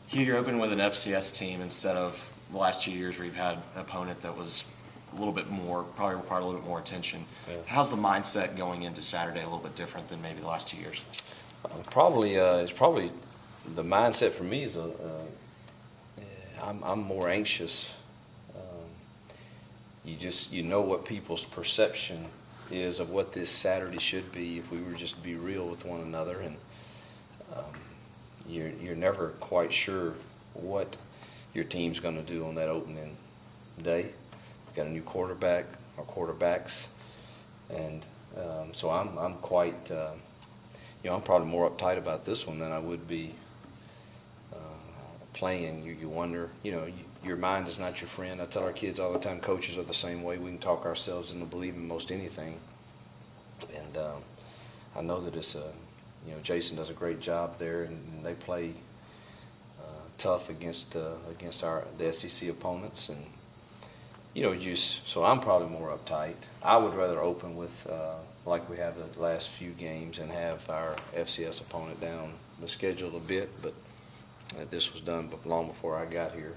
Hugh, you're opening with an FCS team instead of the last 2 years where you've had an opponent that was a little bit more, probably required a little bit more attention. Yeah. How's the mindset going into Saturday a little bit different than maybe the last 2 years? It's probably the mindset for me is I'm more anxious. You know what people's perception is of what this Saturday should be if we were just to be real with one another, and you're never quite sure what your team's going to do on that opening day. We've got a new quarterback, or quarterbacks, and so I'm quite I'm probably more uptight about this one than I would be playing. You wonder, your mind is not your friend. I tell our kids all the time, coaches are the same way. We can talk ourselves into believing most anything. And I know that it's Jason does a great job there, and they play tough against the SEC opponents, and so I'm probably more uptight. I would rather open with like we have the last few games and have our FCS opponent down the schedule a bit, but this was done long before I got here.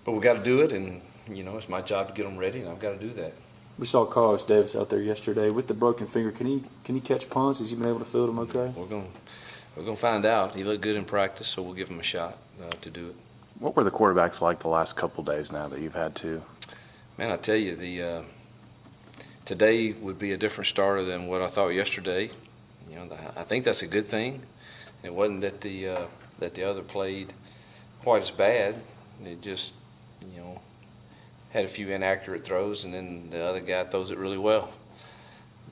But we got to do it, and it's my job to get them ready, and I've got to do that. We saw Carlos Davis out there yesterday with the broken finger. Can he catch punts? Has he been able to field them okay? We're gonna find out. He looked good in practice, so we'll give him a shot to do it. What were the quarterbacks like the last couple of days now that you've had to? Man, I tell you, today would be a different starter than what I thought yesterday. I think that's a good thing. It wasn't that the other played quite as bad. It just had a few inaccurate throws, and then the other guy throws it really well.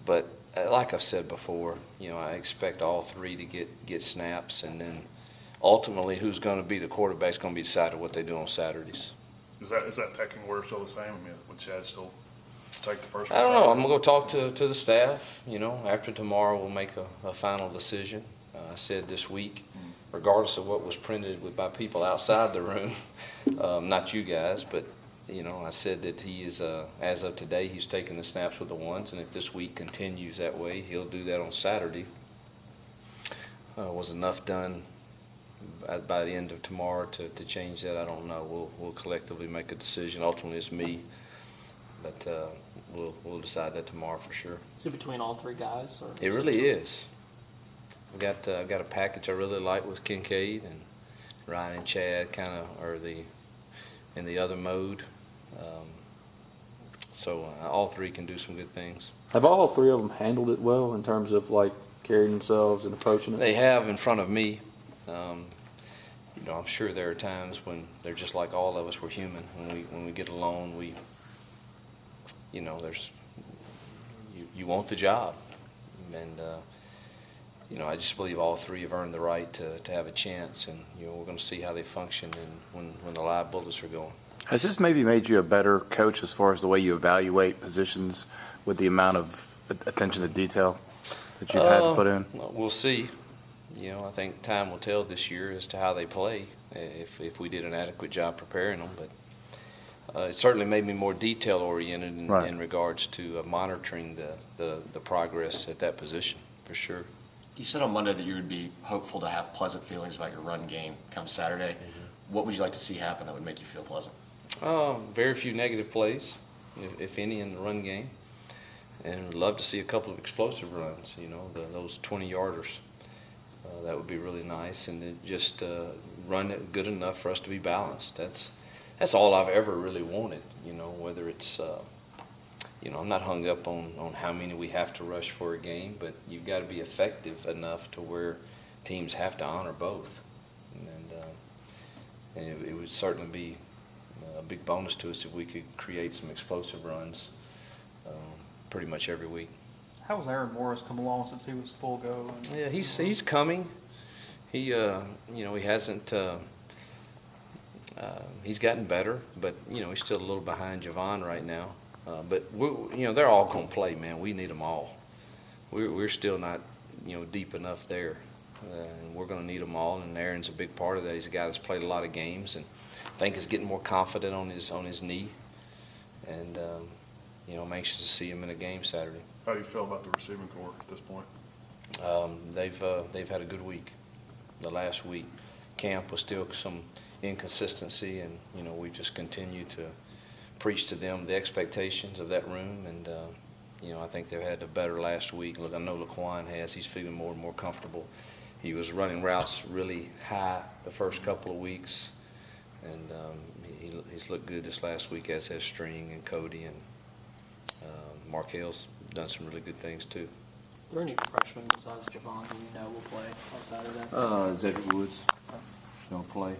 But like I've said before, I expect all three to get snaps, and then ultimately who's going to be the quarterback is going to be decided what they do on Saturdays. Is that pecking order still the same? I mean, would Chad still take the first one? I don't know. I'm going to go talk to the staff. After tomorrow we'll make a final decision. I said this week, regardless of what was printed by people outside the room, not you guys, but I said that he is, as of today, he's taking the snaps with the ones, and if this week continues that way, he'll do that on Saturday. Was enough done by the end of tomorrow to change that? I don't know. We'll collectively make a decision. Ultimately, it's me, but we'll decide that tomorrow for sure. Is it between all three guys? Or it really is. I've got a package I really like with Kincaid, and Ryan and Chad kind of are in the other mode. So all three can do some good things. Have all three of them handled it well in terms of carrying themselves and approaching it? They have in front of me. I'm sure there are times when they're just like all of us. We're human. When we get alone, there's you want the job, and I just believe all three have earned the right to have a chance, and we're going to see how they function when the live bullets are going. Has this maybe made you a better coach as far as the way you evaluate positions with the amount of attention to detail that you've had to put in? We'll see. I think time will tell this year as to how they play, if we did an adequate job preparing them. But it certainly made me more detail-oriented in regards to monitoring the progress at that position, for sure. You said on Monday that you would be hopeful to have pleasant feelings about your run game come Saturday. Mm-hmm. What would you like to see happen that would make you feel pleasant? Very few negative plays, if any, in the run game. And would love to see a couple of explosive runs, those 20-yarders. That would be really nice, and then just run it good enough for us to be balanced. That's all I've ever really wanted, whether it's I'm not hung up on how many we have to rush for a game, but you've got to be effective enough to where teams have to honor both. And it would certainly be a big bonus to us if we could create some explosive runs pretty much every week. How has Aaron Morris come along since he was full go? Yeah, he's coming. He he hasn't. He's gotten better, but he's still a little behind Javon right now. But they're all going to play, man. We need them all. We're still not deep enough there, and we're going to need them all. And Aaron's a big part of that. He's a guy that's played a lot of games, and I think is getting more confident on his knee. And I'm anxious to see him in a game Saturday. How do you feel about the receiving corps at this point? They've had a good week, the last week. camp was still some inconsistency, and, you know, we just continue to preach to them the expectations of that room, and, you know, I think they've had a better last week. Look, I know Laquan has. He's feeling more and more comfortable. He was running routes really high the first couple of weeks, and he's looked good this last week, as has String and Cody, and Markel's done some really good things too. Are there any freshmen besides Javon who you know will play on Saturday? Zedrick Woods going to play.